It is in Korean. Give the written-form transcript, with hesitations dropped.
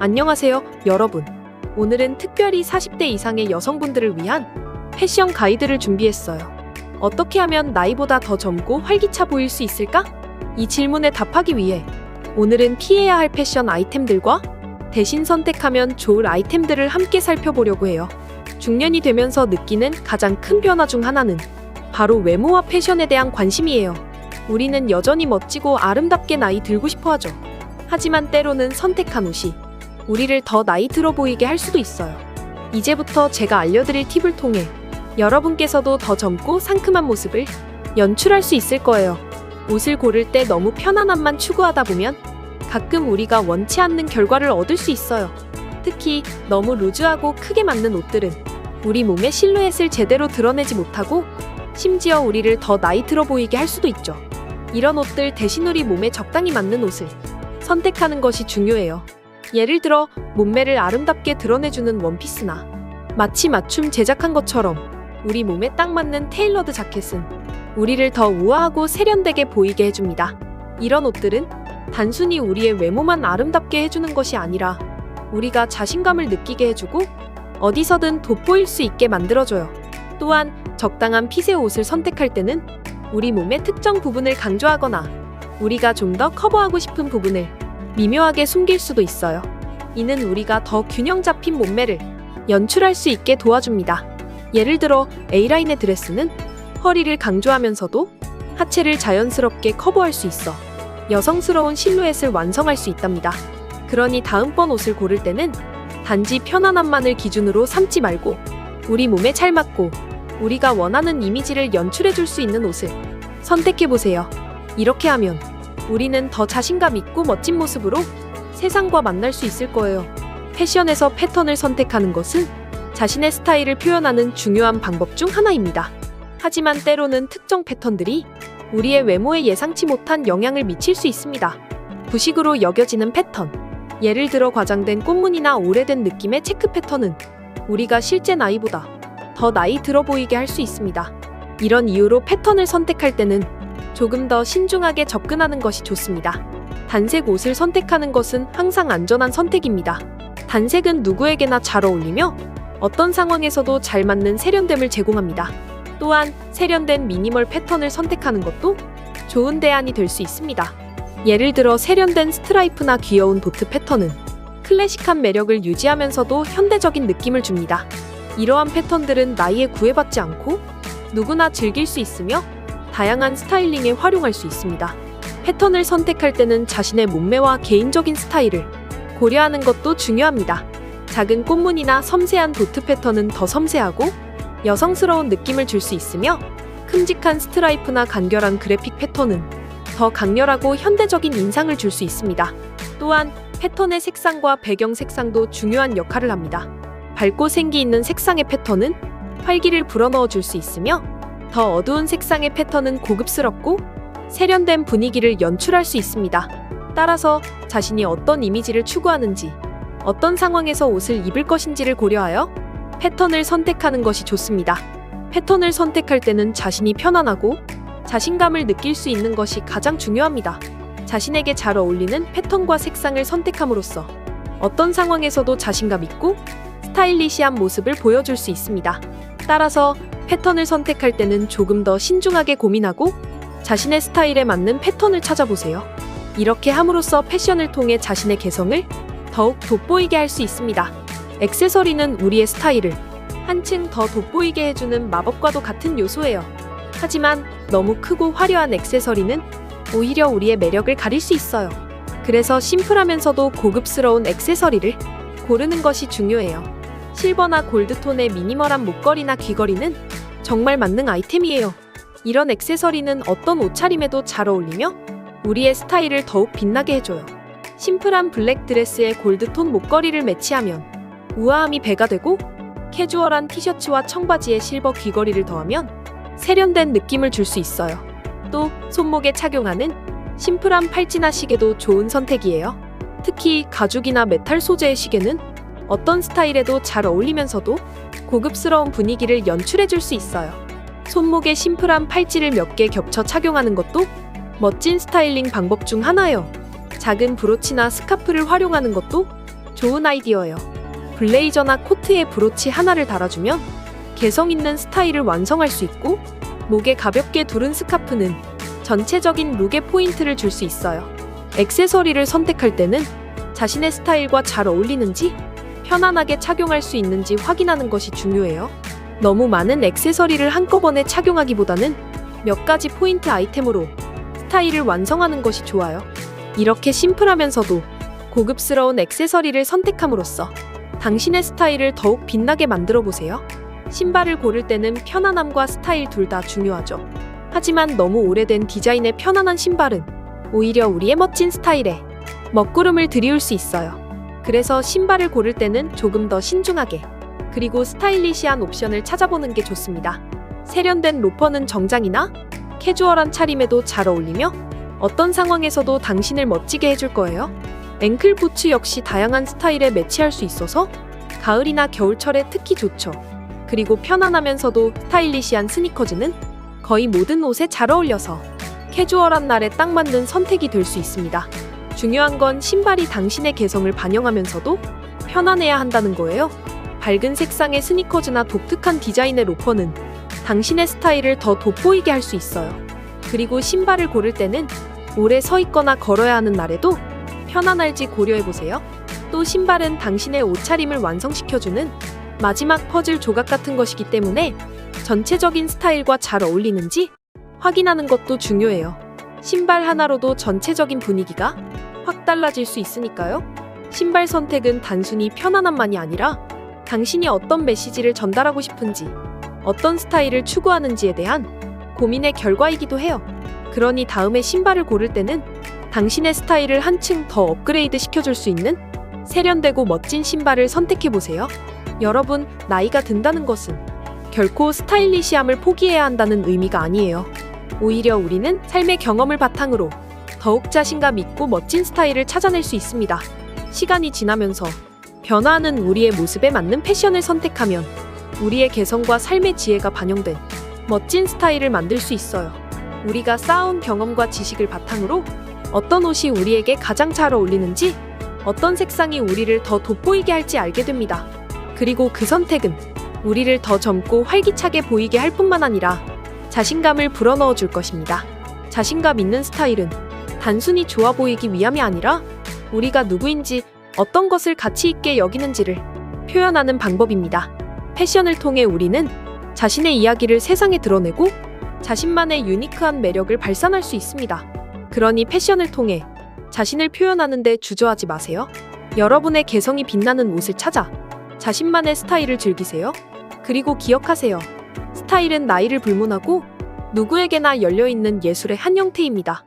안녕하세요, 여러분. 오늘은 특별히 40대 이상의 여성분들을 위한 패션 가이드를 준비했어요. 어떻게 하면 나이보다 더 젊고 활기차 보일 수 있을까? 이 질문에 답하기 위해 오늘은 피해야 할 패션 아이템들과 대신 선택하면 좋을 아이템들을 함께 살펴보려고 해요. 중년이 되면서 느끼는 가장 큰 변화 중 하나는 바로 외모와 패션에 대한 관심이에요. 우리는 여전히 멋지고 아름답게 나이 들고 싶어 하죠. 하지만 때로는 선택한 옷이 우리를 더 나이 들어 보이게 할 수도 있어요. 이제부터 제가 알려드릴 팁을 통해 여러분께서도 더 젊고 상큼한 모습을 연출할 수 있을 거예요. 옷을 고를 때 너무 편안함만 추구하다 보면 가끔 우리가 원치 않는 결과를 얻을 수 있어요. 특히 너무 루즈하고 크게 맞는 옷들은 우리 몸의 실루엣을 제대로 드러내지 못하고 심지어 우리를 더 나이 들어 보이게 할 수도 있죠. 이런 옷들 대신 우리 몸에 적당히 맞는 옷을 선택하는 것이 중요해요. 예를 들어 몸매를 아름답게 드러내주는 원피스나 마치 맞춤 제작한 것처럼 우리 몸에 딱 맞는 테일러드 자켓은 우리를 더 우아하고 세련되게 보이게 해줍니다. 이런 옷들은 단순히 우리의 외모만 아름답게 해주는 것이 아니라 우리가 자신감을 느끼게 해주고 어디서든 돋보일 수 있게 만들어줘요. 또한 적당한 핏의 옷을 선택할 때는 우리 몸의 특정 부분을 강조하거나 우리가 좀 더 커버하고 싶은 부분을 미묘하게 숨길 수도 있어요. 이는 우리가 더 균형 잡힌 몸매를 연출할 수 있게 도와줍니다. 예를 들어 A라인의 드레스는 허리를 강조하면서도 하체를 자연스럽게 커버할 수 있어 여성스러운 실루엣을 완성할 수 있답니다. 그러니 다음번 옷을 고를 때는 단지 편안함만을 기준으로 삼지 말고 우리 몸에 잘 맞고 우리가 원하는 이미지를 연출해줄 수 있는 옷을 선택해보세요. 이렇게 하면 우리는 더 자신감 있고 멋진 모습으로 세상과 만날 수 있을 거예요. 패션에서 패턴을 선택하는 것은 자신의 스타일을 표현하는 중요한 방법 중 하나입니다. 하지만 때로는 특정 패턴들이 우리의 외모에 예상치 못한 영향을 미칠 수 있습니다. 구식으로 여겨지는 패턴, 예를 들어 과장된 꽃무늬나 오래된 느낌의 체크 패턴은 우리가 실제 나이보다 더 나이 들어 보이게 할 수 있습니다. 이런 이유로 패턴을 선택할 때는 조금 더 신중하게 접근하는 것이 좋습니다. 단색 옷을 선택하는 것은 항상 안전한 선택입니다. 단색은 누구에게나 잘 어울리며 어떤 상황에서도 잘 맞는 세련됨을 제공합니다. 또한 세련된 미니멀 패턴을 선택하는 것도 좋은 대안이 될 수 있습니다. 예를 들어 세련된 스트라이프나 귀여운 도트 패턴은 클래식한 매력을 유지하면서도 현대적인 느낌을 줍니다. 이러한 패턴들은 나이에 구애받지 않고 누구나 즐길 수 있으며 다양한 스타일링에 활용할 수 있습니다. 패턴을 선택할 때는 자신의 몸매와 개인적인 스타일을 고려하는 것도 중요합니다. 작은 꽃무늬나 섬세한 도트 패턴은 더 섬세하고 여성스러운 느낌을 줄 수 있으며 큼직한 스트라이프나 간결한 그래픽 패턴은 더 강렬하고 현대적인 인상을 줄 수 있습니다. 또한 패턴의 색상과 배경 색상도 중요한 역할을 합니다. 밝고 생기 있는 색상의 패턴은 활기를 불어넣어 줄 수 있으며 더 어두운 색상의 패턴은 고급스럽고 세련된 분위기를 연출할 수 있습니다. 따라서 자신이 어떤 이미지를 추구하는지, 어떤 상황에서 옷을 입을 것인지를 고려하여 패턴을 선택하는 것이 좋습니다. 패턴을 선택할 때는 자신이 편안하고 자신감을 느낄 수 있는 것이 가장 중요합니다. 자신에게 잘 어울리는 패턴과 색상을 선택함으로써 어떤 상황에서도 자신감 있고 스타일리시한 모습을 보여줄 수 있습니다. 따라서 패턴을 선택할 때는 조금 더 신중하게 고민하고 자신의 스타일에 맞는 패턴을 찾아보세요. 이렇게 함으로써 패션을 통해 자신의 개성을 더욱 돋보이게 할 수 있습니다. 액세서리는 우리의 스타일을 한층 더 돋보이게 해주는 마법과도 같은 요소예요. 하지만 너무 크고 화려한 액세서리는 오히려 우리의 매력을 가릴 수 있어요. 그래서 심플하면서도 고급스러운 액세서리를 고르는 것이 중요해요. 실버나 골드톤의 미니멀한 목걸이나 귀걸이는 정말 만능 아이템이에요. 이런 액세서리는 어떤 옷차림에도 잘 어울리며 우리의 스타일을 더욱 빛나게 해줘요. 심플한 블랙 드레스에 골드톤 목걸이를 매치하면 우아함이 배가 되고 캐주얼한 티셔츠와 청바지에 실버 귀걸이를 더하면 세련된 느낌을 줄 수 있어요. 또 손목에 착용하는 심플한 팔찌나 시계도 좋은 선택이에요. 특히 가죽이나 메탈 소재의 시계는 어떤 스타일에도 잘 어울리면서도 고급스러운 분위기를 연출해줄 수 있어요. 손목에 심플한 팔찌를 몇 개 겹쳐 착용하는 것도 멋진 스타일링 방법 중 하나예요. 작은 브로치나 스카프를 활용하는 것도 좋은 아이디어예요. 블레이저나 코트에 브로치 하나를 달아주면 개성 있는 스타일을 완성할 수 있고, 목에 가볍게 두른 스카프는 전체적인 룩에 포인트를 줄 수 있어요. 액세서리를 선택할 때는 자신의 스타일과 잘 어울리는지, 편안하게 착용할 수 있는지 확인하는 것이 중요해요. 너무 많은 액세서리를 한꺼번에 착용하기보다는 몇 가지 포인트 아이템으로 스타일을 완성하는 것이 좋아요. 이렇게 심플하면서도 고급스러운 액세서리를 선택함으로써 당신의 스타일을 더욱 빛나게 만들어 보세요. 신발을 고를 때는 편안함과 스타일 둘 다 중요하죠. 하지만 너무 오래된 디자인의 편안한 신발은 오히려 우리의 멋진 스타일에 먹구름을 들이울 수 있어요. 그래서 신발을 고를 때는 조금 더 신중하게, 그리고 스타일리시한 옵션을 찾아보는 게 좋습니다. 세련된 로퍼는 정장이나 캐주얼한 차림에도 잘 어울리며 어떤 상황에서도 당신을 멋지게 해줄 거예요. 앵클 부츠 역시 다양한 스타일에 매치할 수 있어서 가을이나 겨울철에 특히 좋죠. 그리고 편안하면서도 스타일리시한 스니커즈는 거의 모든 옷에 잘 어울려서 캐주얼한 날에 딱 맞는 선택이 될 수 있습니다. 중요한 건 신발이 당신의 개성을 반영하면서도 편안해야 한다는 거예요. 밝은 색상의 스니커즈나 독특한 디자인의 로퍼는 당신의 스타일을 더 돋보이게 할 수 있어요. 그리고 신발을 고를 때는 오래 서 있거나 걸어야 하는 날에도 편안할지 고려해보세요. 또 신발은 당신의 옷차림을 완성시켜주는 마지막 퍼즐 조각 같은 것이기 때문에 전체적인 스타일과 잘 어울리는지 확인하는 것도 중요해요. 신발 하나로도 전체적인 분위기가 확 달라질 수 있으니까요. 신발 선택은 단순히 편안함만이 아니라 당신이 어떤 메시지를 전달하고 싶은지, 어떤 스타일을 추구하는지에 대한 고민의 결과이기도 해요. 그러니 다음에 신발을 고를 때는 당신의 스타일을 한층 더 업그레이드 시켜줄 수 있는 세련되고 멋진 신발을 선택해보세요. 여러분, 나이가 든다는 것은 결코 스타일리시함을 포기해야 한다는 의미가 아니에요. 오히려 우리는 삶의 경험을 바탕으로 더욱 자신감 있고 멋진 스타일을 찾아낼 수 있습니다. 시간이 지나면서 변화하는 우리의 모습에 맞는 패션을 선택하면 우리의 개성과 삶의 지혜가 반영된 멋진 스타일을 만들 수 있어요. 우리가 쌓아온 경험과 지식을 바탕으로 어떤 옷이 우리에게 가장 잘 어울리는지, 어떤 색상이 우리를 더 돋보이게 할지 알게 됩니다. 그리고 그 선택은 우리를 더 젊고 활기차게 보이게 할 뿐만 아니라 자신감을 불어넣어 줄 것입니다. 자신감 있는 스타일은 단순히 좋아 보이기 위함이 아니라 우리가 누구인지, 어떤 것을 가치 있게 여기는지를 표현하는 방법입니다. 패션을 통해 우리는 자신의 이야기를 세상에 드러내고 자신만의 유니크한 매력을 발산할 수 있습니다. 그러니 패션을 통해 자신을 표현하는 데 주저하지 마세요. 여러분의 개성이 빛나는 옷을 찾아 자신만의 스타일을 즐기세요. 그리고 기억하세요. 스타일은 나이를 불문하고 누구에게나 열려있는 예술의 한 형태입니다.